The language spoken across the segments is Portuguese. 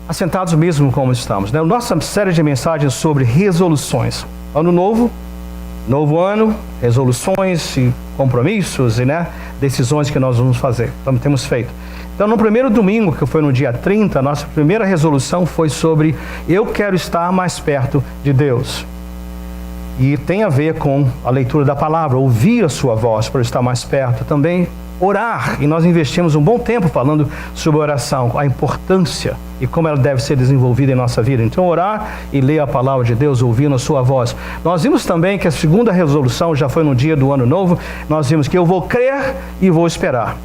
assentados mesmo como estamos, né? Nossa série de mensagens sobre resoluções. Ano novo, novo ano, resoluções e compromissos e, né, decisões que nós vamos fazer, temos feito. Então, no primeiro domingo, que foi no dia 30, nossa primeira resolução foi sobre eu quero estar mais perto de Deus. E tem a ver com a leitura da palavra, ouvir a sua voz para estar mais perto. Também orar, e nós investimos um bom tempo falando sobre oração, a importância e como ela deve ser desenvolvida em nossa vida. Então, orar e ler a palavra de Deus, ouvindo a sua voz. Nós vimos também que a segunda resolução, já foi no dia do ano novo, nós vimos que eu vou crer e vou esperar.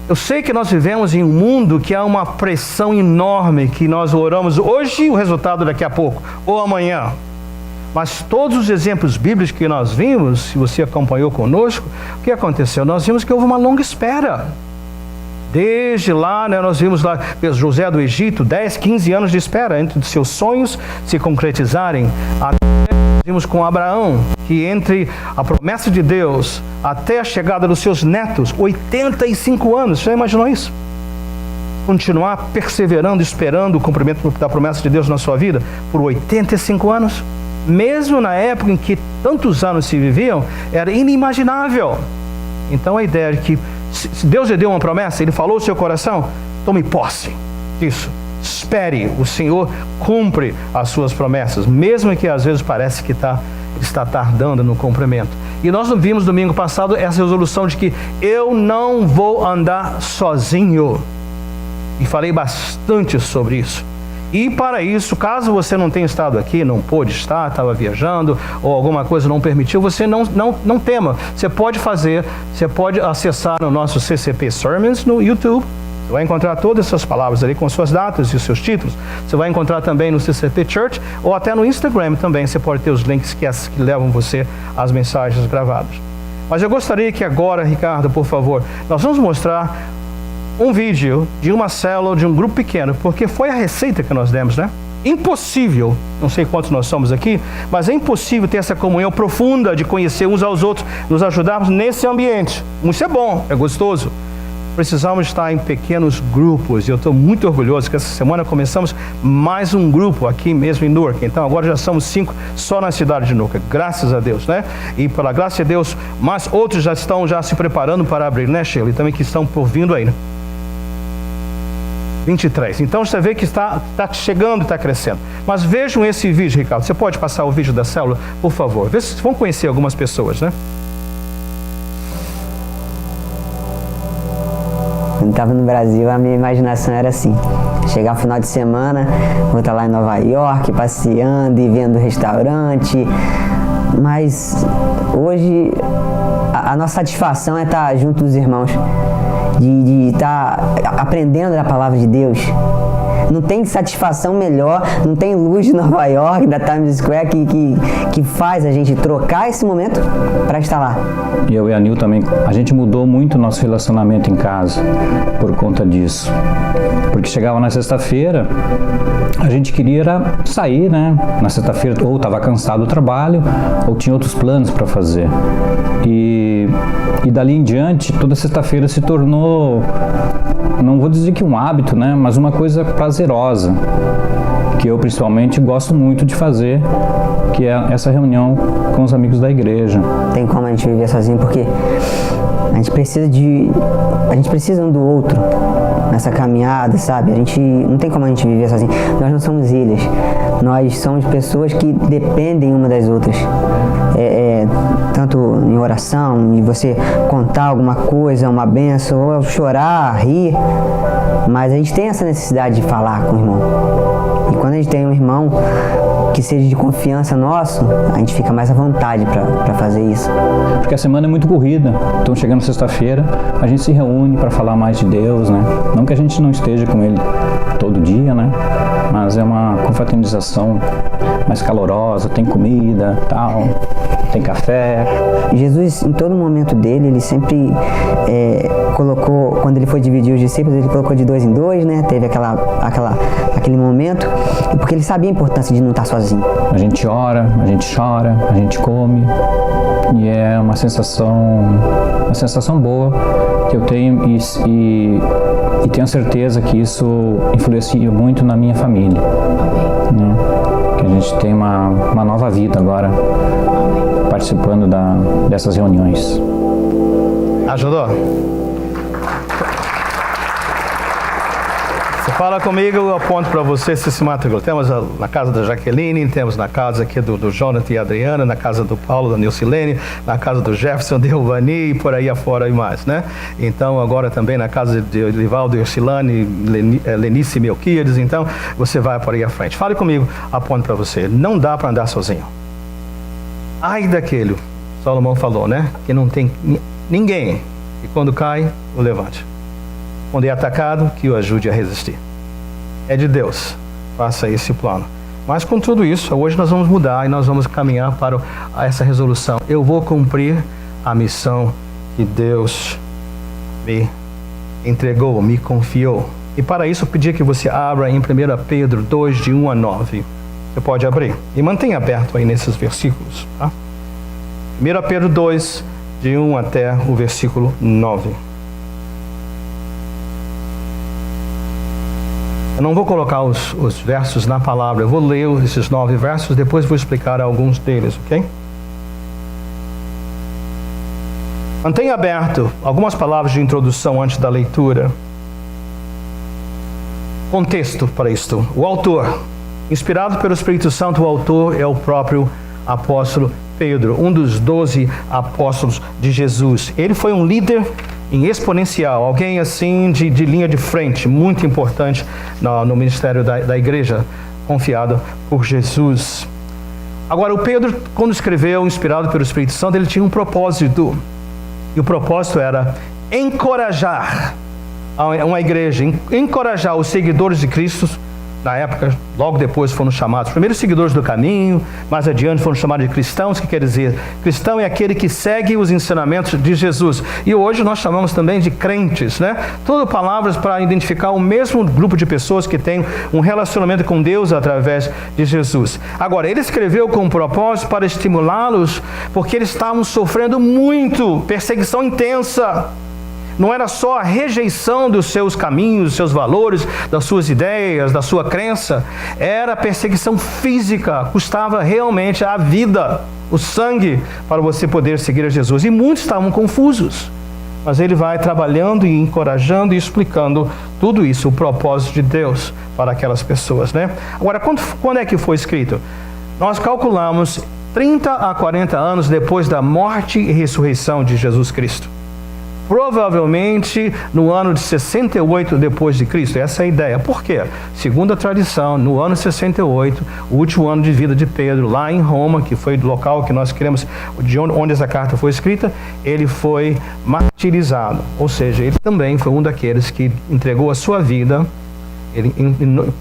Eu sei que nós vivemos em um mundo que há uma pressão enorme, que nós oramos hoje, o resultado daqui a pouco, ou amanhã. Mas todos os exemplos bíblicos que nós vimos, se você acompanhou conosco, o que aconteceu? Nós vimos que houve uma longa espera. Desde lá, né, nós vimos lá José do Egito, 10, 15 anos de espera entre os seus sonhos se concretizarem. Até nós vimos com Abraão, que entre a promessa de Deus até a chegada dos seus netos, 85 anos. Você já imaginou isso? Continuar perseverando, esperando o cumprimento da promessa de Deus na sua vida por 85 anos? Mesmo na época em que tantos anos se viviam, era inimaginável. Então a ideia de que se Deus lhe deu uma promessa, Ele falou no seu coração, tome posse disso. Espere, o Senhor cumpre as suas promessas, mesmo que às vezes parece que está tardando no cumprimento. E nós vimos domingo passado essa resolução de que eu não vou andar sozinho. E falei bastante sobre isso. E para isso, caso você não tenha estado aqui, não pôde estar, estava viajando, ou alguma coisa não permitiu, você não tema. Você pode acessar o nosso CCP Sermons no YouTube. Você vai encontrar todas essas palavras ali com suas datas e os seus títulos. Você vai encontrar também no CCP Church, ou até no Instagram também. Você pode ter os links que levam você às mensagens gravadas. Mas eu gostaria que agora, Ricardo, por favor, nós vamos mostrar um vídeo de uma célula, de um grupo pequeno, porque foi a receita que nós demos, né? Impossível, não sei quantos nós somos aqui, mas é impossível ter essa comunhão profunda de conhecer uns aos outros, nos ajudarmos nesse ambiente. Isso é bom, é gostoso. Precisamos estar em pequenos grupos, e eu estou muito orgulhoso que essa semana começamos mais um grupo aqui mesmo em Newark. Então agora já somos 5 só na cidade de Newark, graças a Deus, né? E pela graça de Deus, mais outros já estão se preparando para abrir, né, Sheila? E também que estão por vindo aí, né? 23. Então você vê que está chegando e está crescendo. Mas vejam esse vídeo, Ricardo. Você pode passar o vídeo da célula, por favor? Vê se vão conhecer algumas pessoas, né? Quando estava no Brasil, a minha imaginação era assim: chegar no final de semana, vou estar lá em Nova York, passeando e vendo restaurante. Mas hoje a nossa satisfação é estar junto dos irmãos, de estar aprendendo da palavra de Deus. Não tem satisfação melhor, não tem luz de Nova York, da Times Square, que faz a gente trocar esse momento para estar lá. E eu e a Nil também, a gente mudou muito o nosso relacionamento em casa por conta disso. Porque chegava na sexta-feira, a gente queria sair, né? Na sexta-feira, ou estava cansado do trabalho, ou tinha outros planos para fazer. E dali em diante, toda sexta-feira se tornou, não vou dizer que um hábito, né? Mas uma coisa prazerosa, que eu principalmente gosto muito de fazer, que é essa reunião com os amigos da igreja. Tem como a gente viver sozinho, porque a gente precisa um do outro nessa caminhada, sabe? A gente não tem como a gente viver sozinho. Nós não somos ilhas. Nós somos pessoas que dependem uma das outras. Tanto em oração, em você contar alguma coisa, uma bênção, ou chorar, rir. Mas a gente tem essa necessidade de falar com o irmão. E quando a gente tem um irmão que seja de confiança nosso, a gente fica mais à vontade para fazer isso. Porque a semana é muito corrida, então chegando sexta-feira, a gente se reúne para falar mais de Deus, né? Não que a gente não esteja com Ele todo dia, né? Mas é uma confraternização mais calorosa, tem comida, tal, tem café. Jesus, em todo momento dele, ele sempre colocou, quando ele foi dividir os discípulos, ele colocou de 2 em 2, né? Teve aquele momento, porque ele sabia a importância de não estar sozinho. A gente ora, a gente chora, a gente come, E é uma sensação boa que eu tenho e tenho certeza que isso influencia muito na minha família. Né? Que a gente tem uma nova vida agora participando dessas reuniões. Ajudou? Você fala comigo, eu aponto para você se matricula. Temos na casa da Jaqueline, temos na casa aqui do Jonathan e Adriana, na casa do Paulo, da Nilcilene, na casa do Jefferson, de Rovani e por aí afora e mais, né? Então agora também na casa de Livaldo e Orsilane, Lenice e Melquiades, então você vai por aí à frente. Fale comigo, aponto para você. Não dá para andar sozinho. Ai daquele, Salomão falou, né? Que não tem ninguém que quando cai, o levante. Quando é atacado, que o ajude a resistir. É de Deus, faça esse plano. Mas com tudo isso, hoje nós vamos mudar e nós vamos caminhar para essa resolução. Eu vou cumprir a missão que Deus me entregou, me confiou. E para isso eu pedi que você abra em 1 Pedro 2, de 1 a 9. Você pode abrir e mantenha aberto aí nesses versículos. Tá? 1 Pedro 2, de 1 até o versículo 9. Eu não vou colocar os versos na palavra, eu vou ler esses 9 versos, depois vou explicar alguns deles, ok? Mantenha aberto algumas palavras de introdução antes da leitura. Contexto para isto. O autor, inspirado pelo Espírito Santo, o autor é o próprio apóstolo Pedro, um dos 12 apóstolos de Jesus. Ele foi um líder em exponencial, alguém assim de linha de frente, muito importante no ministério da igreja, confiado por Jesus. Agora, o Pedro, quando escreveu, inspirado pelo Espírito Santo, ele tinha um propósito, e o propósito era encorajar uma igreja, encorajar os seguidores de Cristo. Na época, logo depois foram chamados, primeiro seguidores do caminho, mais adiante foram chamados de cristãos, que quer dizer, cristão é aquele que segue os ensinamentos de Jesus. E hoje nós chamamos também de crentes, né? Todas palavras para identificar o mesmo grupo de pessoas que tem um relacionamento com Deus através de Jesus. Agora, ele escreveu com um propósito para estimulá-los, porque eles estavam sofrendo muito, perseguição intensa. Não era só a rejeição dos seus caminhos, dos seus valores, das suas ideias, da sua crença. Era perseguição física, custava realmente a vida, o sangue, para você poder seguir a Jesus. E muitos estavam confusos. Mas ele vai trabalhando e encorajando e explicando tudo isso, o propósito de Deus para aquelas pessoas, né? Agora, quando é que foi escrito? Nós calculamos 30 a 40 anos depois da morte e ressurreição de Jesus Cristo. Provavelmente no ano de 68 depois de Cristo. Essa é a ideia. Por quê? Segundo a tradição, no ano 68, o último ano de vida de Pedro, lá em Roma, que foi o local que nós queremos, de onde essa carta foi escrita, ele foi martirizado. Ou seja, ele também foi um daqueles que entregou a sua vida,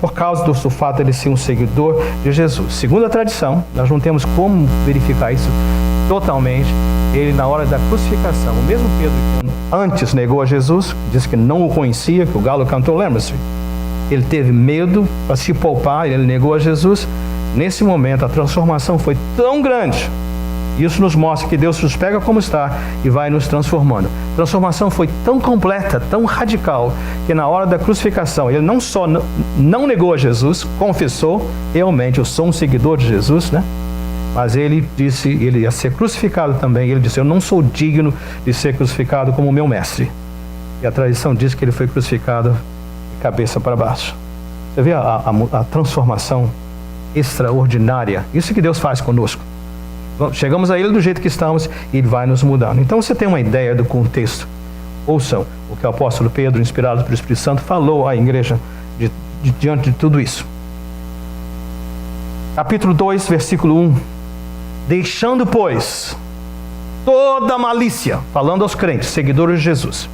por causa do fato de ele ser um seguidor de Jesus. Segundo a tradição, nós não temos como verificar isso totalmente. Ele, na hora da crucificação, o mesmo Pedro que antes negou a Jesus, disse que não o conhecia, que o galo cantou, lembra-se? Ele teve medo para se poupar, ele negou a Jesus. Nesse momento, a transformação foi tão grande. Isso nos mostra que Deus nos pega como está e vai nos transformando. A transformação foi tão completa, tão radical, que na hora da crucificação, ele não só não negou a Jesus, confessou, realmente eu sou um seguidor de Jesus, né? Mas ele disse, ele ia ser crucificado também. Ele disse, eu não sou digno de ser crucificado como o meu mestre. E a tradição diz que ele foi crucificado de cabeça para baixo. Você vê a transformação extraordinária. Isso que Deus faz conosco. Chegamos a ele do jeito que estamos e ele vai nos mudando. Então você tem uma ideia do contexto. Ouçam o que o apóstolo Pedro, inspirado pelo Espírito Santo, falou à igreja diante de tudo isso. Capítulo 2, versículo 1. Deixando, pois, toda malícia, falando aos crentes, seguidores de Jesus,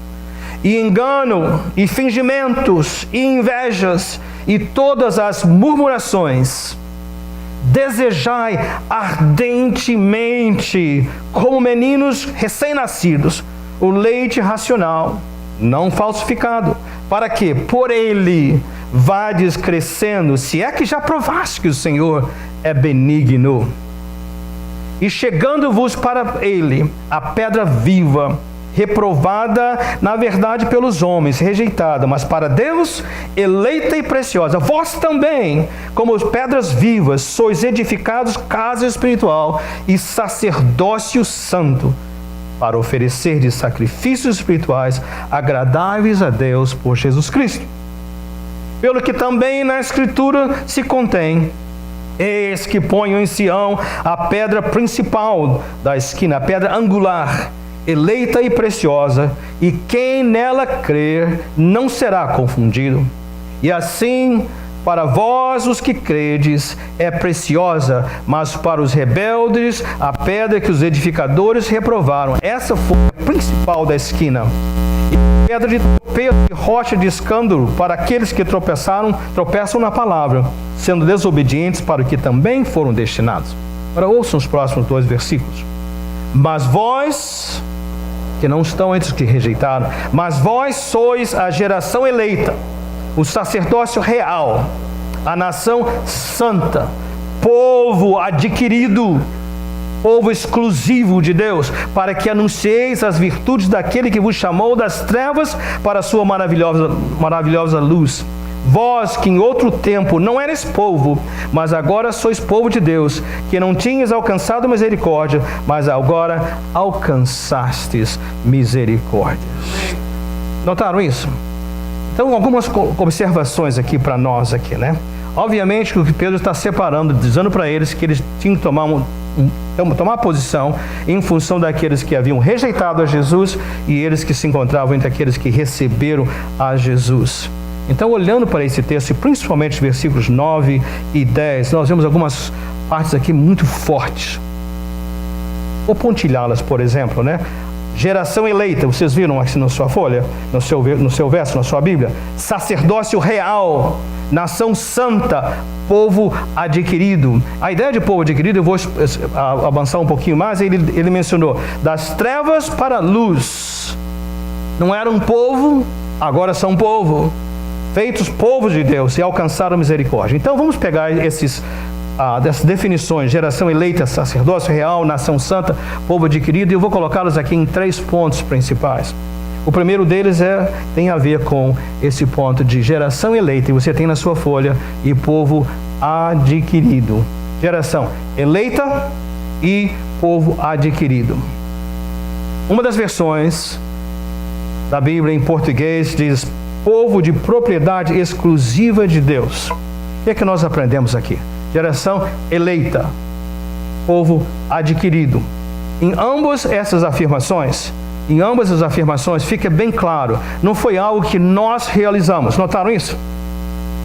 e engano, e fingimentos, e invejas, e todas as murmurações, desejai ardentemente, como meninos recém-nascidos, o leite racional, não falsificado, para que por ele vades crescendo, se é que já provaste que o Senhor é benigno. E chegando-vos para ele a pedra viva, reprovada, na verdade, pelos homens, rejeitada, mas para Deus, eleita e preciosa. Vós também, como pedras vivas, sois edificados casa espiritual e sacerdócio santo, para oferecer de sacrifícios espirituais agradáveis a Deus por Jesus Cristo. Pelo que também na Escritura se contém: eis que ponho em Sião a pedra principal da esquina, a pedra angular, eleita e preciosa, e quem nela crer não será confundido. E assim, para vós os que credes, é preciosa, mas para os rebeldes, a pedra que os edificadores reprovaram. Essa foi a principal da esquina. E pedra de tropeço e rocha de escândalo para aqueles que tropeçam na palavra, sendo desobedientes para o que também foram destinados. Agora ouçam os próximos 2 versículos. Mas vós, que não estão entre os que rejeitaram, mas vós sois a geração eleita, o sacerdócio real, a nação santa, povo adquirido, povo exclusivo de Deus, para que anuncieis as virtudes daquele que vos chamou das trevas para a sua maravilhosa luz. Vós que em outro tempo não eres povo, mas agora sois povo de Deus, que não tinhas alcançado misericórdia, mas agora alcançastes misericórdia. Notaram isso? Então, algumas observações aqui para nós aqui, né? Obviamente o que Pedro está separando, dizendo para eles que eles tinham que tomar posição em função daqueles que haviam rejeitado a Jesus e eles que se encontravam entre aqueles que receberam a Jesus. Então, olhando para esse texto, e principalmente os versículos 9 e 10, nós vemos algumas partes aqui muito fortes. Vou pontilhá-las, por exemplo, né? Geração eleita, vocês viram aqui na sua folha, no seu verso, na sua Bíblia? Sacerdócio real, nação santa, povo adquirido. A ideia de povo adquirido, eu vou avançar um pouquinho mais, ele mencionou, das trevas para a luz. Não era um povo, agora são povo. Feitos povos de Deus e alcançaram misericórdia. Então vamos pegar dessas definições: geração eleita, sacerdócio real, nação santa, povo adquirido, e eu vou colocá-los aqui em 3 pontos principais. O primeiro deles tem a ver com esse ponto de geração eleita, e você tem na sua folha, e povo adquirido. Geração eleita e povo adquirido. Uma das versões da Bíblia em português diz povo de propriedade exclusiva de Deus. O que é que nós aprendemos aqui? Geração eleita, povo adquirido. Em ambas essas afirmações fica bem claro, não foi algo que nós realizamos. Notaram isso?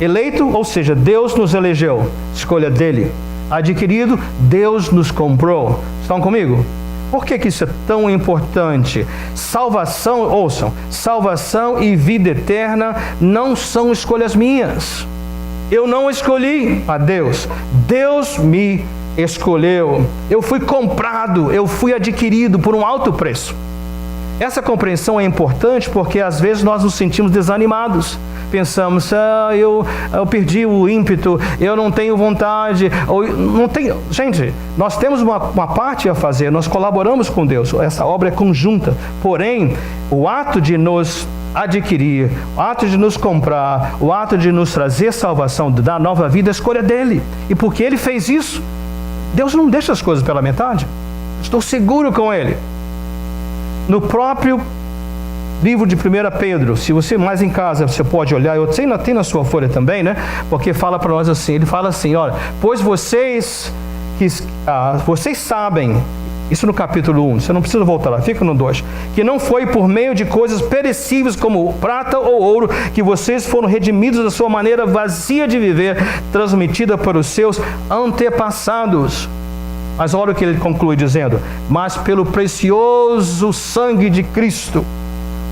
Eleito, ou seja, Deus nos elegeu, escolha dele. Adquirido, Deus nos comprou. Estão comigo? Por que isso é tão importante? Salvação, ouçam, salvação e vida eterna não são escolhas minhas. Eu não escolhi a Deus. Deus me escolheu. Eu fui comprado, eu fui adquirido por um alto preço. Essa compreensão é importante porque às vezes nós nos sentimos desanimados. Pensamos, eu perdi o ímpeto, eu não tenho vontade, não tenho. Gente, nós temos uma parte a fazer, nós colaboramos com Deus, essa obra é conjunta. Porém, o ato de nos adquirir, o ato de nos comprar, o ato de nos trazer salvação, de dar nova vida, a escolha dele. E porque ele fez isso, Deus não deixa as coisas pela metade. Estou seguro com ele. No próprio livro de 1 Pedro, se você mais em casa, você pode olhar, eu tenho na sua folha também, né? Porque fala para nós assim, ele fala assim, olha, pois vocês sabem, isso no capítulo 1, você não precisa voltar lá, fica no 2, que não foi por meio de coisas perecíveis como prata ou ouro que vocês foram redimidos da sua maneira vazia de viver, transmitida para os seus antepassados. Mas olha o que ele conclui dizendo, mas pelo precioso sangue de Cristo,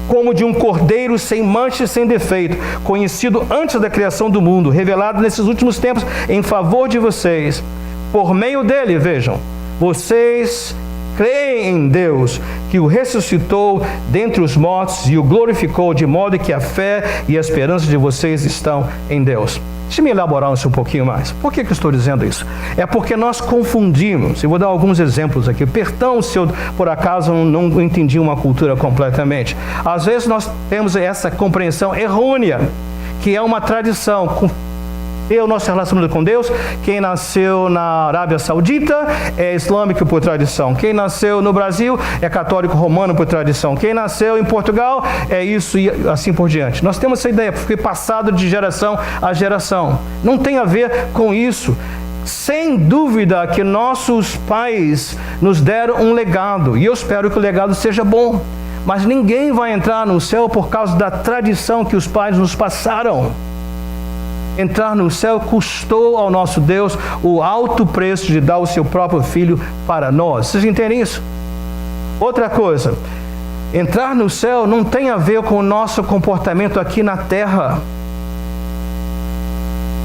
como de um cordeiro sem mancha e sem defeito, conhecido antes da criação do mundo, revelado nesses últimos tempos em favor de vocês. Por meio dele, vejam, vocês creem em Deus, que o ressuscitou dentre os mortos e o glorificou, de modo que a fé e a esperança de vocês estão em Deus. Deixa-me elaborar isso um pouquinho mais. Por que eu estou dizendo isso? É porque nós confundimos. Eu vou dar alguns exemplos aqui. Perdão se eu, por acaso, não entendi uma cultura completamente. Às vezes nós temos essa compreensão errônea, que é uma tradição. O nosso relacionamento com Deus, quem nasceu na Arábia Saudita é islâmico por tradição. Quem nasceu no Brasil é católico romano por tradição. Quem nasceu em Portugal é isso e assim por diante. Nós temos essa ideia, porque passado de geração a geração. Não tem a ver com isso. Sem dúvida que nossos pais nos deram um legado, e eu espero que o legado seja bom. Mas ninguém vai entrar no céu por causa da tradição que os pais nos passaram. Entrar no céu custou ao nosso Deus o alto preço de dar o seu próprio Filho para nós. Vocês entendem isso? Outra coisa, entrar no céu não tem a ver com o nosso comportamento aqui na terra.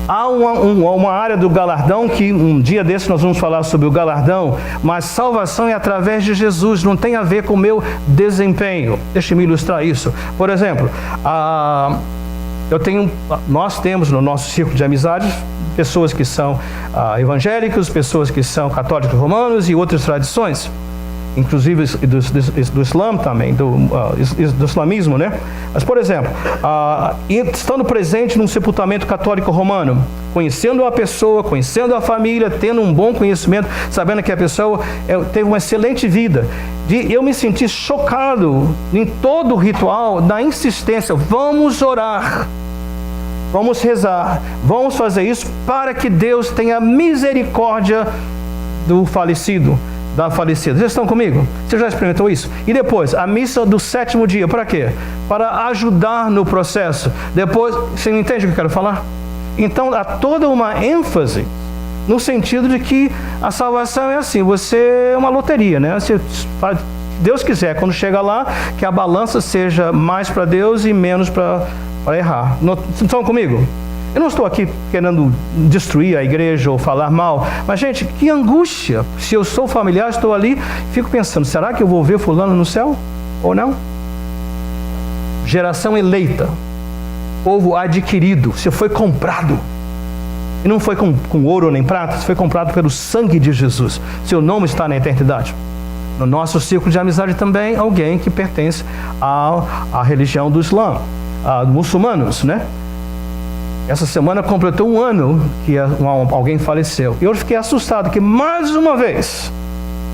Há uma área do galardão que um dia desse nós vamos falar sobre o galardão, mas salvação é através de Jesus, não tem a ver com o meu desempenho. Deixe-me ilustrar isso. Por exemplo, nós temos no nosso círculo de amizades pessoas que são evangélicos, pessoas que são católicos romanos e outras tradições, inclusive do Islã também, do islamismo, né? Mas, por exemplo, estando presente num sepultamento católico romano, conhecendo a pessoa, conhecendo a família, tendo um bom conhecimento, sabendo que a pessoa teve uma excelente vida, eu me senti chocado em todo o ritual da insistência. Vamos orar, vamos rezar, vamos fazer isso para que Deus tenha misericórdia do falecido, da falecida. Vocês estão comigo? Você já experimentou isso? E depois, a missa do 7º dia, para quê? Para ajudar no processo. Depois, você não entende o que eu quero falar? Então, há toda uma ênfase no sentido de que a salvação é assim, você é uma loteria, né? Você faz, Deus quiser, quando chega lá, que a balança seja mais para Deus e menos para errar. Vocês estão comigo? Eu não estou aqui querendo destruir a igreja ou falar mal, mas, gente, que angústia. Se eu sou familiar, estou ali, fico pensando, será que eu vou ver fulano no céu ou não? Geração eleita, povo adquirido, você foi comprado. E não foi com ouro nem prata, você foi comprado pelo sangue de Jesus. Seu nome está na eternidade. No nosso círculo de amizade também, alguém que pertence à religião do Islã, muçulmanos, né? Essa semana completou um ano que alguém faleceu. E eu fiquei assustado que, mais uma vez,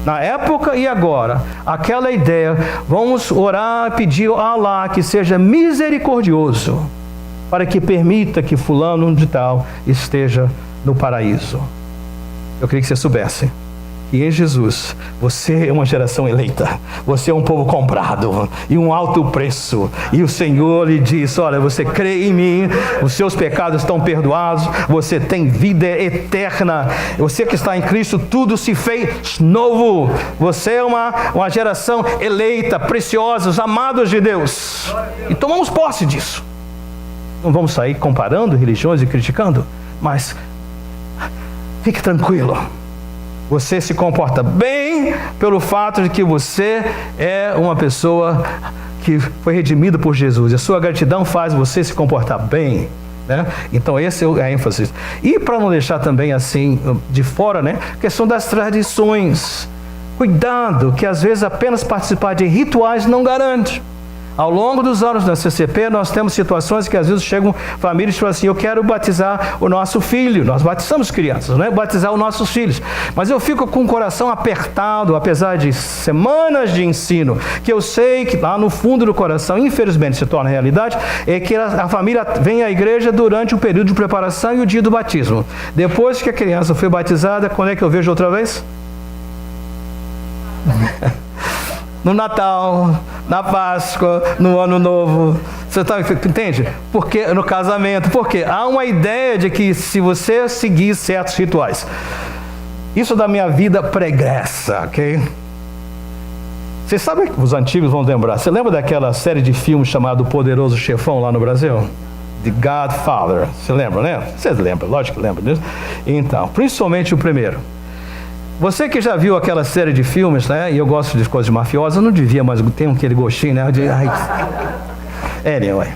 na época e agora, aquela ideia, vamos orar, pedir a Allah que seja misericordioso, para que permita que fulano de tal esteja no paraíso. Eu queria que você soubesse que em Jesus, você é uma geração eleita, você é um povo comprado, e um alto preço, e o Senhor lhe diz, olha, você crê em mim, os seus pecados estão perdoados, você tem vida eterna, você que está em Cristo, tudo se fez novo, você é uma geração eleita, preciosa, os amados de Deus, e tomamos posse disso. Não vamos sair comparando religiões e criticando, mas fique tranquilo. Você se comporta bem pelo fato de que você é uma pessoa que foi redimida por Jesus. E a sua gratidão faz você se comportar bem, né? Então esse é a ênfase. E para não deixar também assim de fora, né? A questão das tradições. Cuidado, que às vezes apenas participar de rituais não garante. Ao longo dos anos da CCP, nós temos situações que às vezes chegam famílias e falam assim, eu quero batizar o nosso filho. Nós batizamos crianças, né? Batizar os nossos filhos. Mas eu fico com o coração apertado, apesar de semanas de ensino, que eu sei que lá no fundo do coração, infelizmente se torna realidade, é que a família vem à igreja durante o período de preparação e o dia do batismo. Depois que a criança foi batizada, quando é que eu vejo outra vez? No Natal, na Páscoa, no Ano Novo. Você entende? Porque no casamento. Porque há uma ideia de que se você seguir certos rituais, isso da minha vida pregressa, ok? Você sabe, os antigos vão lembrar. Você lembra daquela série de filmes chamada O Poderoso Chefão lá no Brasil? The Godfather. Você lembra, né? Vocês lembram, lógico que lembram disso. Então, principalmente o primeiro. Você que já viu aquela série de filmes, né? E eu gosto de coisas mafiosas, eu não devia, mas tem aquele gostinho, né? Anyway.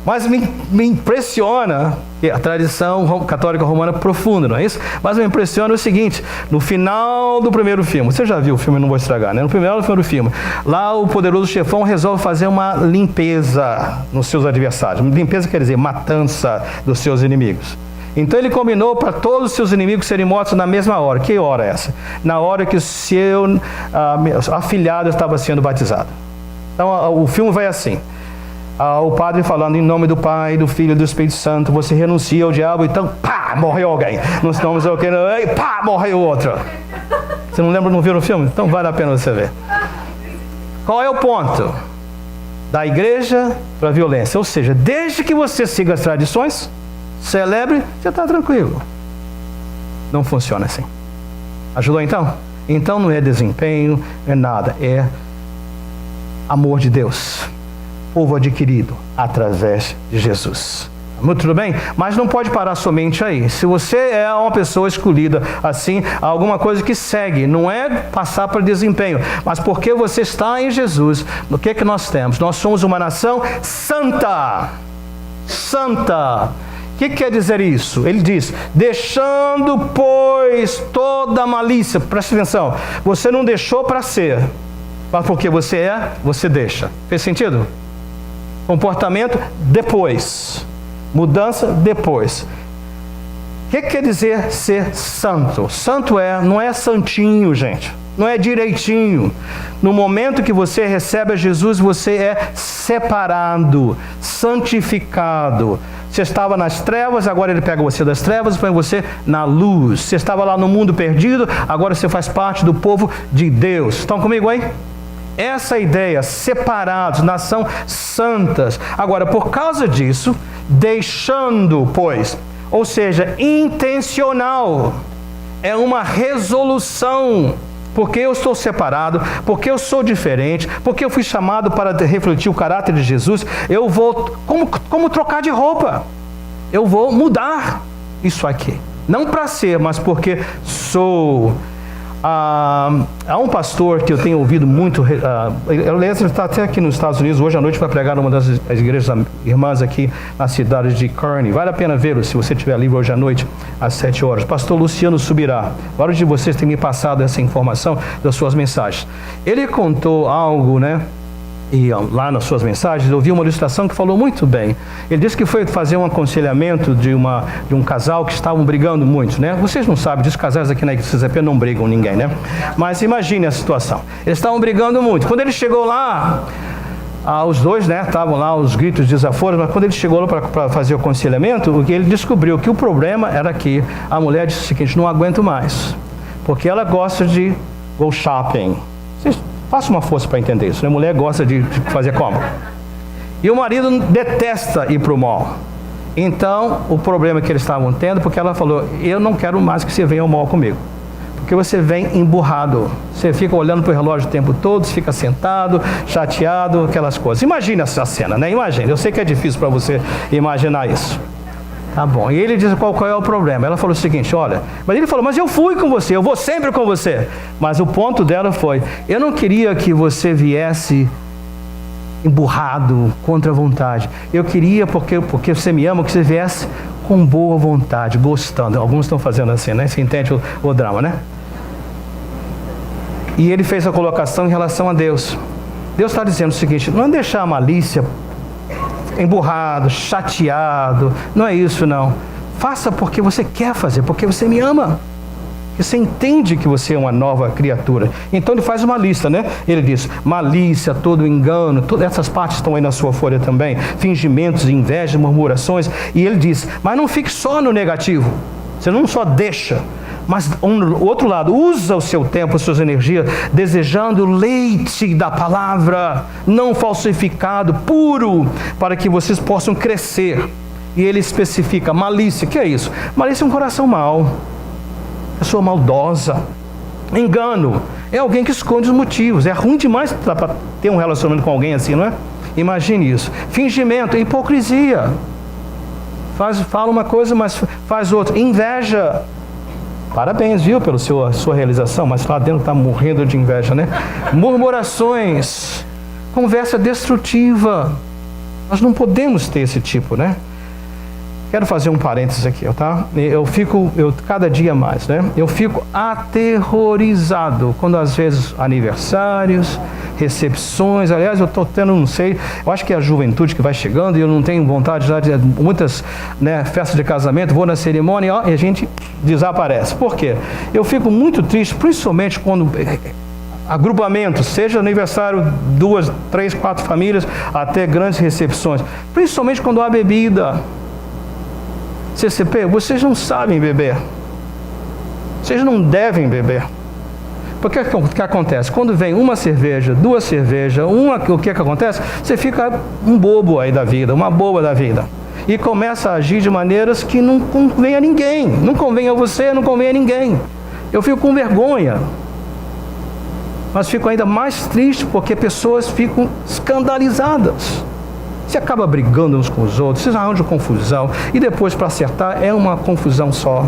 Mas me impressiona que a tradição católica romana profunda, não é isso? Mas me impressiona o seguinte, no final do primeiro filme, você já viu o filme, não vou estragar, né? No final do primeiro filme, lá o poderoso chefão resolve fazer uma limpeza nos seus adversários. Limpeza quer dizer matança dos seus inimigos. Então ele combinou para todos os seus inimigos serem mortos na mesma hora. Que hora é essa? Na hora que o seu afilhado estava sendo batizado. Então o filme vai assim. O padre falando em nome do Pai, do Filho e do Espírito Santo, você renuncia ao diabo, então pá, morreu alguém. Nos nomes do que, pá, morreu outro. Você não lembra, não viu no filme? Então vale a pena você ver. Qual é o ponto? Da igreja para a violência. Ou seja, desde que você siga as tradições, celebre, você está tranquilo. Não funciona assim. Ajudou então? Então não é desempenho, não é nada, é amor de Deus. Povo adquirido através de Jesus. Muito tudo bem? Mas não pode parar somente aí. Se você é uma pessoa escolhida assim, há alguma coisa que segue. Não é passar para desempenho, mas porque você está em Jesus, o que é que nós temos? Nós somos uma nação santa. Santa. O que quer dizer isso? Ele diz, deixando, pois, toda malícia. Presta atenção. Você não deixou para ser, mas porque você é, você deixa. Fez sentido? Comportamento depois. Mudança depois. O que quer dizer ser santo? Santo não é santinho, gente. Não é direitinho. No momento que você recebe a Jesus, você é separado, santificado. Você estava nas trevas, agora ele pega você das trevas e põe você na luz. Você estava lá no mundo perdido, agora você faz parte do povo de Deus. Estão comigo aí? Essa ideia, separados, nação santas. Agora, por causa disso, deixando, pois, ou seja, intencional, é uma resolução, porque eu estou separado, porque eu sou diferente, porque eu fui chamado para refletir o caráter de Jesus, eu vou, como trocar de roupa, eu vou mudar isso aqui. Não para ser, mas porque sou. Há um pastor que eu tenho ouvido muito, ele está até aqui nos Estados Unidos, hoje à noite vai pregar numa das igrejas irmãs aqui na cidade de Kearney. Vale a pena vê-lo se você estiver livre hoje à noite às 7 horas. Pastor Luciano Subirá. Vários de vocês têm me passado essa informação das suas mensagens. Ele contou algo, né? E lá nas suas mensagens, eu vi uma ilustração que falou muito bem. Ele disse que foi fazer um aconselhamento de um casal que estavam brigando muito, né? Vocês não sabem disso, casais aqui na ICCP não brigam ninguém, né? Mas imagine a situação. Eles estavam brigando muito. Quando ele chegou lá, os dois, né, estavam lá, os gritos, desaforos, mas quando ele chegou lá para fazer o aconselhamento, o que ele descobriu que o problema era que a mulher disse o seguinte, não aguento mais, porque ela gosta de go shopping. Faça uma força para entender isso, né? Mulher gosta de fazer compra. E o marido detesta ir para o mall. Então, o problema que eles estavam tendo, porque ela falou, eu não quero mais que você venha ao mall comigo. Porque você vem emburrado. Você fica olhando para o relógio o tempo todo, fica sentado, chateado, aquelas coisas. Imagina essa cena, né? Imagina. Eu sei que é difícil para você imaginar isso. Tá bom. E ele diz qual é o problema. Ela falou o seguinte, olha, mas ele falou, mas eu fui com você, eu vou sempre com você. Mas o ponto dela foi, eu não queria que você viesse emburrado, contra a vontade. Eu queria, porque você me ama, que você viesse com boa vontade, gostando. Alguns estão fazendo assim, né? Você entende o drama, né? E ele fez a colocação em relação a Deus. Deus está dizendo o seguinte, não é deixar a malícia emburrado, chateado, não é isso não. Faça porque você quer fazer, porque você me ama. Você entende que você é uma nova criatura. Então ele faz uma lista, né? Ele diz, malícia, todo engano, todas essas partes estão aí na sua folha também, fingimentos, inveja, murmurações. E ele diz, mas não fique só no negativo. Você não só deixa, mas o outro lado, usa o seu tempo, as suas energias, desejando o leite da palavra, não falsificado, puro, para que vocês possam crescer. E ele especifica, malícia, que é isso? Malícia é um coração mau, pessoa maldosa. Engano é alguém que esconde os motivos. É ruim demais para ter um relacionamento com alguém assim, não é? Imagine isso. Fingimento, hipocrisia. Fala uma coisa, mas faz outra. Inveja. Parabéns, viu, pela sua realização, mas lá dentro está morrendo de inveja, né? Murmurações, conversa destrutiva. Nós não podemos ter esse tipo, né? Quero fazer um parênteses aqui, tá? Cada dia mais, né? Eu fico aterrorizado quando às vezes aniversários, recepções, aliás, eu estou tendo, não sei, eu acho que é a juventude que vai chegando e eu não tenho vontade já de muitas, né, festas de casamento, vou na cerimônia e a gente desaparece. Por quê? Eu fico muito triste, principalmente quando agrupamento, seja aniversário 2, 3, 4 famílias, até grandes recepções, principalmente quando há bebida. CCP, vocês não sabem beber. Vocês não devem beber. Porque o que acontece? Quando vem uma cerveja, 2 cervejas, o que acontece? Você fica um bobo aí da vida, uma boba da vida. E começa a agir de maneiras que não convém a ninguém. Não convém a você, não convém a ninguém. Eu fico com vergonha. Mas fico ainda mais triste porque pessoas ficam escandalizadas. Você acaba brigando uns com os outros, vocês arranjam confusão, e depois para acertar é uma confusão só.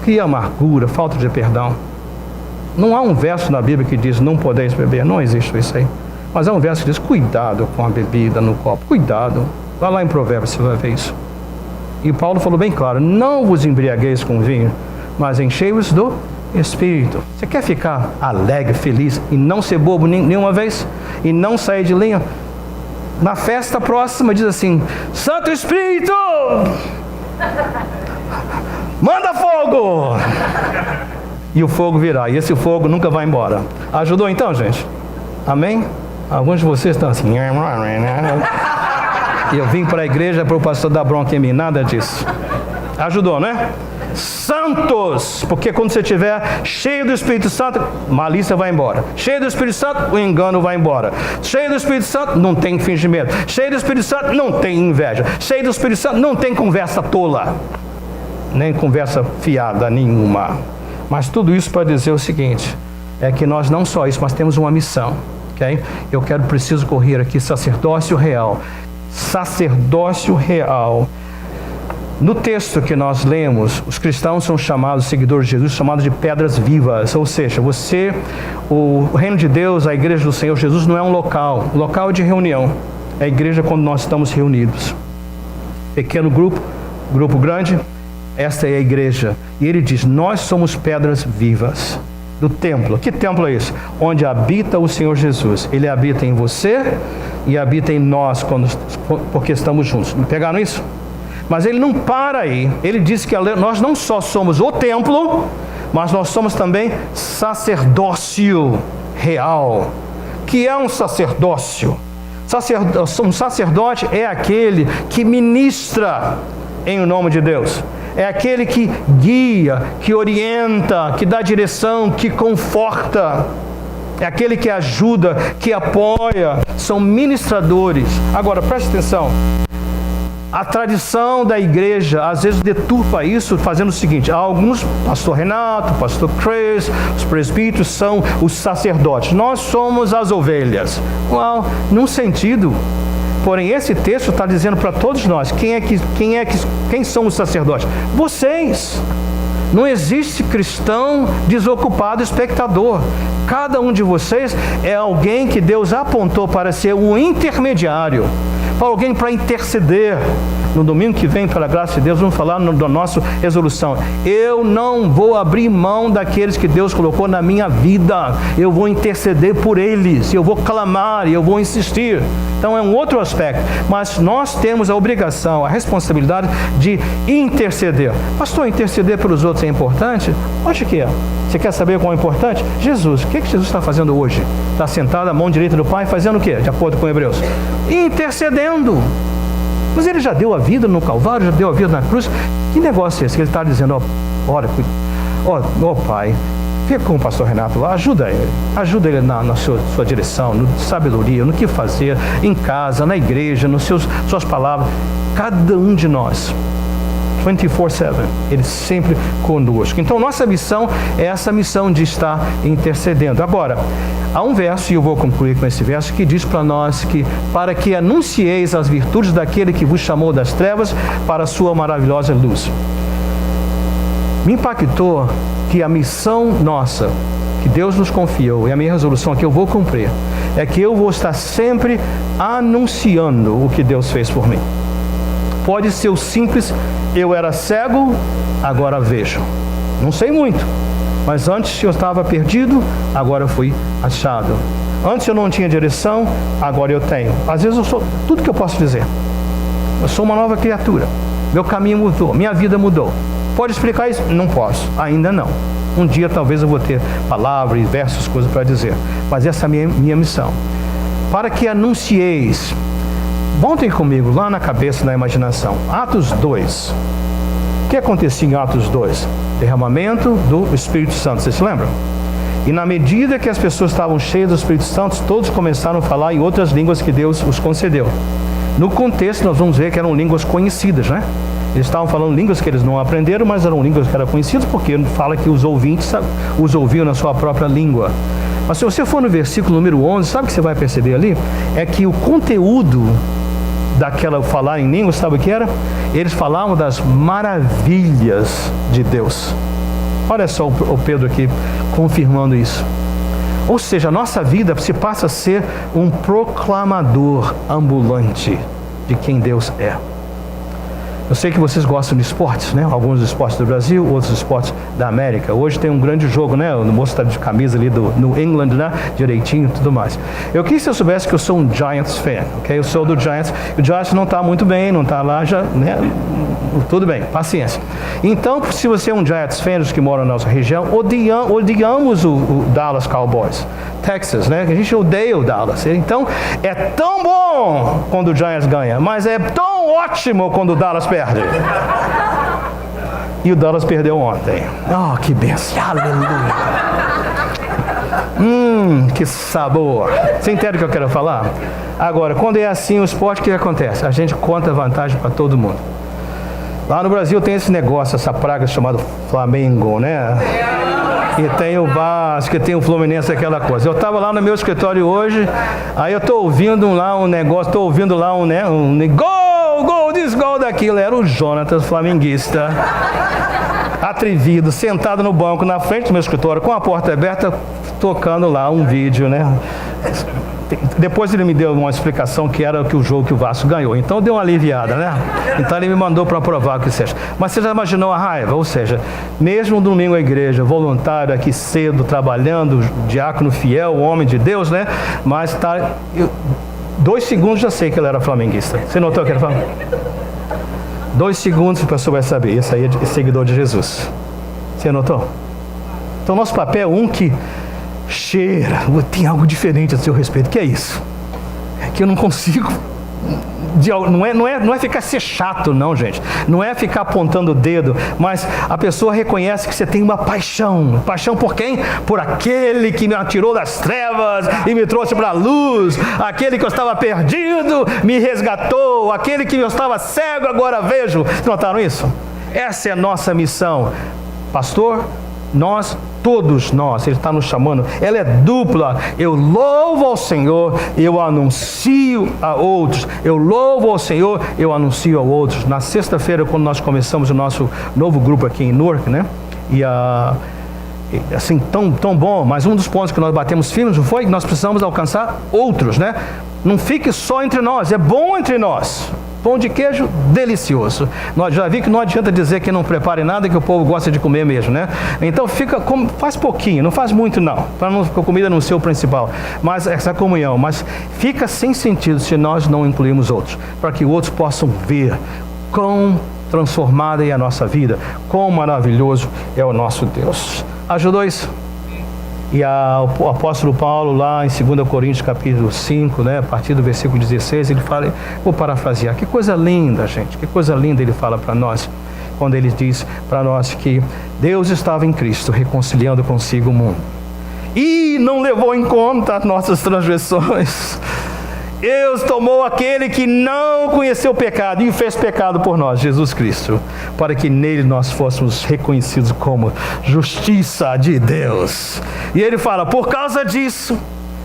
Cria amargura, falta de perdão. Não há um verso na Bíblia que diz não podeis beber, não existe isso aí. Mas há um verso que diz cuidado com a bebida no copo, cuidado. Vai lá em Provérbios, você vai ver isso. E Paulo falou bem claro, não vos embriagueis com vinho, mas enchei-vos do Espírito. Você quer ficar alegre, feliz e não ser bobo nenhuma vez? E não sair de linha? Na festa próxima diz assim, Santo Espírito, manda fogo! E o fogo virá, e esse fogo nunca vai embora. Ajudou então, gente? Amém? Alguns de vocês estão assim, eu vim para a igreja para o pastor dar bronca em mim, nada disso. Ajudou, né? Santos, porque quando você estiver cheio do Espírito Santo, malícia vai embora. Cheio do Espírito Santo, o engano vai embora. Cheio do Espírito Santo, não tem fingimento. Cheio do Espírito Santo, não tem inveja. Cheio do Espírito Santo, não tem conversa tola, nem conversa fiada nenhuma. Mas tudo isso para dizer o seguinte, é que nós não só isso, mas temos uma missão, ok? Preciso correr aqui, sacerdócio real. Sacerdócio real. No texto que nós lemos, os cristãos são chamados, seguidores de Jesus, chamados de pedras vivas. Ou seja, o reino de Deus, a igreja do Senhor Jesus não é um local. O local é de reunião. É a igreja quando nós estamos reunidos. Pequeno grupo, grupo grande, esta é a igreja. E ele diz, nós somos pedras vivas do templo. Que templo é esse? Onde habita o Senhor Jesus. Ele habita em você e habita em nós porque estamos juntos. Pegaram isso? Mas ele não para aí. Ele diz que nós não só somos o templo, mas nós somos também sacerdócio real. Que é um sacerdócio? Um sacerdote é aquele que ministra em nome de Deus. É aquele que guia, que orienta, que dá direção, que conforta. É aquele que ajuda, que apoia. São ministradores. Agora, preste atenção. A tradição da igreja, às vezes, deturpa isso, fazendo o seguinte. Alguns, pastor Renato, pastor Chris, os presbíteros são os sacerdotes. Nós somos as ovelhas. Uau, num sentido. Porém, esse texto está dizendo para todos nós, quem são os sacerdotes? Vocês. Não existe cristão desocupado, espectador. Cada um de vocês é alguém que Deus apontou para ser um intermediário, para alguém para interceder. No domingo que vem, pela graça de Deus, vamos falar da nossa resolução. Eu não vou abrir mão daqueles que Deus colocou na minha vida. Eu vou interceder por eles, eu vou clamar, eu vou insistir. Então é um outro aspecto. Mas nós temos a obrigação, a responsabilidade de interceder. Pastor, interceder pelos outros é importante? Acho que é. Você quer saber qual é importante? Jesus. O que Jesus está fazendo hoje? Está sentado à mão direita do Pai, fazendo o quê? De acordo com Hebreus? Intercedendo. Mas ele já deu a vida no Calvário, já deu a vida na cruz. Que negócio é esse que ele está dizendo? Ó Pai, fica com o pastor Renato lá, ajuda ele na sua direção, na sabedoria, no que fazer, em casa, na igreja, nas suas palavras. Cada um de nós, 24/7, ele sempre conosco. Então nossa missão é essa missão de estar intercedendo. Agora, há um verso, e eu vou concluir com esse verso, que diz para nós que para que anuncieis as virtudes daquele que vos chamou das trevas para a sua maravilhosa luz. Me impactou que a missão nossa, que Deus nos confiou, e a minha resolução que eu vou cumprir, é que eu vou estar sempre anunciando o que Deus fez por mim. Pode ser o simples, eu era cego, agora vejo. Não sei muito, mas antes eu estava perdido, agora eu fui achado. Antes eu não tinha direção, agora eu tenho. Às vezes eu sou tudo que eu posso dizer. Eu sou uma nova criatura. Meu caminho mudou, minha vida mudou. Pode explicar isso? Não posso, ainda não. Um dia talvez eu vou ter palavras, versos, coisas para dizer. Mas essa é a minha missão. Para que anuncieis. Voltem comigo lá na cabeça, na imaginação. Atos 2. O que acontecia em Atos 2? Derramamento do Espírito Santo. Vocês se lembram? E na medida que as pessoas estavam cheias do Espírito Santo, todos começaram a falar em outras línguas que Deus os concedeu. No contexto, nós vamos ver que eram línguas conhecidas, né? Eles estavam falando línguas que eles não aprenderam, mas eram línguas que eram conhecidas, porque fala que os ouvintes os ouviam na sua própria língua. Mas se você for no versículo número 11, sabe o que você vai perceber ali? É que o conteúdo daquela falar em línguas, sabe o que era? Eles falavam das maravilhas de Deus. Olha só o Pedro aqui confirmando isso. Ou seja, a nossa vida se passa a ser um proclamador ambulante de quem Deus é. Eu sei que vocês gostam de esportes, né? Alguns esportes do Brasil, outros esportes da América. Hoje tem um grande jogo, né? O moço está de camisa ali do New England, né? Direitinho e tudo mais. Eu quis que você soubesse que eu sou um Giants fan, ok? Eu sou do Giants. O Giants não está muito bem, não está lá já, né? Tudo bem, paciência. Então, se você é um Giants fan, os que moram na nossa região, odiamos o Dallas Cowboys. Texas, né? A gente odeia o Dallas. Então, é tão bom quando o Giants ganha, mas é tão ótimo quando o Dallas perde. E o Dallas perdeu ontem. Oh, que bênção. Aleluia. Que sabor. Você entende o que eu quero falar? Agora, quando é assim o esporte, o que acontece? A gente conta vantagem para todo mundo. Lá no Brasil tem esse negócio, essa praga chamada Flamengo, né? E tem o Vasco, que tem o Fluminense, aquela coisa. Eu estava lá no meu escritório hoje, aí eu estou ouvindo lá um negócio, estou ouvindo lá um gol, diz gol daquilo. Era o Jonatas, flamenguista, atrevido, sentado no banco na frente do meu escritório, com a porta aberta, tocando lá um vídeo, né? Depois ele me deu uma explicação que era que o jogo que o Vasco ganhou. Então deu uma aliviada, né? Então ele me mandou para provar o que seja. Mas você já imaginou a raiva? Ou seja, mesmo domingo à igreja, voluntário aqui cedo, trabalhando, diácono fiel, homem de Deus, né? Mas tá... 2 segundos já sei que ele era flamenguista. Você notou o que ele falou? 2 segundos o pastor vai saber. Esse aí é seguidor de Jesus. Você notou? Então nosso papel é um que cheira, tem algo diferente a seu respeito. Que é isso? É que eu não consigo. Não é ficar ser chato, não, gente. Não é ficar apontando o dedo, mas a pessoa reconhece que você tem uma paixão. Paixão por quem? Por aquele que me tirou das trevas e me trouxe para a luz. Aquele que eu estava perdido, me resgatou. Aquele que eu estava cego, agora vejo. Vocês notaram isso? Essa é a nossa missão. Pastor, todos nós, Ele está nos chamando, ela é dupla. Eu louvo ao Senhor, eu anuncio a outros. Eu louvo ao Senhor, eu anuncio a outros. Na sexta-feira, quando nós começamos o nosso novo grupo aqui em Newark, né? E assim, tão bom, mas um dos pontos que nós batemos firmes não foi que nós precisamos alcançar outros, né? Não fique só entre nós, é bom entre nós. Pão de queijo, delicioso. Nós já vi que não adianta dizer que não prepare nada, que o povo gosta de comer mesmo, né? Então faz pouquinho, não faz muito não, para a comida não ser o principal, mas essa comunhão, mas fica sem sentido se nós não incluirmos outros, para que outros possam ver quão transformada é a nossa vida, quão maravilhoso é o nosso Deus. Ajudou isso? E o apóstolo Paulo, lá em 2 Coríntios, capítulo 5, né, a partir do versículo 16, ele fala, vou parafrasear, que coisa linda, gente, que coisa linda ele fala para nós, quando ele diz para nós que Deus estava em Cristo, reconciliando consigo o mundo, e não levou em conta as nossas transgressões. Deus tomou aquele que não conheceu o pecado e fez pecado por nós, Jesus Cristo, para que nele nós fôssemos reconhecidos como justiça de Deus. E ele fala, por causa disso,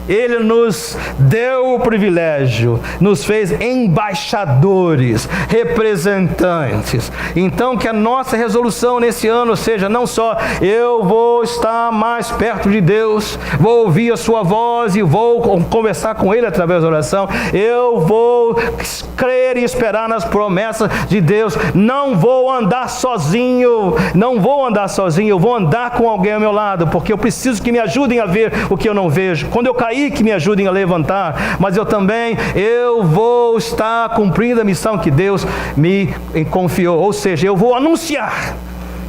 Ele nos deu o privilégio, nos fez embaixadores, representantes. Então, que a nossa resolução nesse ano seja não só eu vou estar mais perto de Deus, vou ouvir a sua voz e vou conversar com Ele através da oração, eu vou crer e esperar nas promessas de Deus, não vou andar sozinho, eu vou andar com alguém ao meu lado, porque eu preciso que me ajudem a ver o que eu não vejo. Quando eu cair, que me ajudem a levantar, mas eu vou estar cumprindo a missão que Deus me confiou, ou seja, eu vou anunciar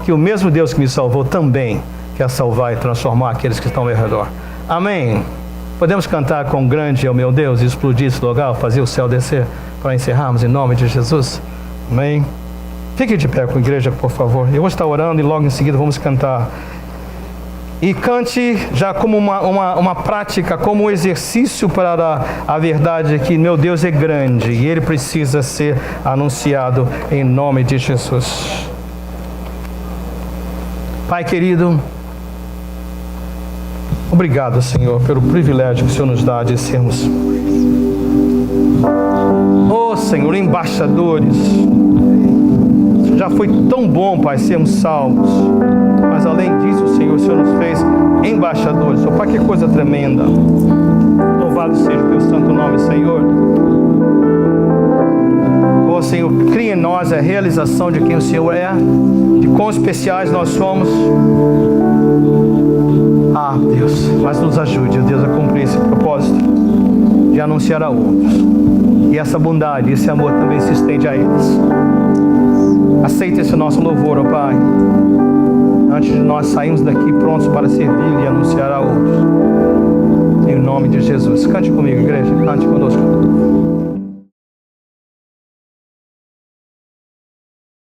que o mesmo Deus que me salvou também quer salvar e transformar aqueles que estão ao meu redor. Amém? Podemos cantar com grande é o meu Deus e explodir esse lugar, fazer o céu descer, para encerrarmos em nome de Jesus. Amém? Fique de pé com a igreja, por favor. Eu vou estar orando e logo em seguida vamos cantar. E cante já como uma prática, como um exercício para a verdade que meu Deus é grande e Ele precisa ser anunciado em nome de Jesus. Pai querido, obrigado, Senhor, pelo privilégio que o Senhor nos dá de sermos, Senhor, embaixadores. Já foi tão bom, Pai, sermos salvos, mas além disso, Senhor, o Senhor nos fez embaixadores. Oh, Pai, que coisa tremenda. Louvado seja o teu santo nome, Senhor. Oh, Senhor, cria em nós a realização de quem o Senhor é, de quão especiais nós somos. Ah, Deus, mas nos ajude, Deus, a cumprir esse propósito de anunciar a outros. E essa bondade, esse amor também se estende a eles. Aceita esse nosso louvor, ó Pai, antes de nós sairmos daqui prontos para servir e anunciar a outros. Em nome de Jesus. Cante comigo, igreja. Cante conosco.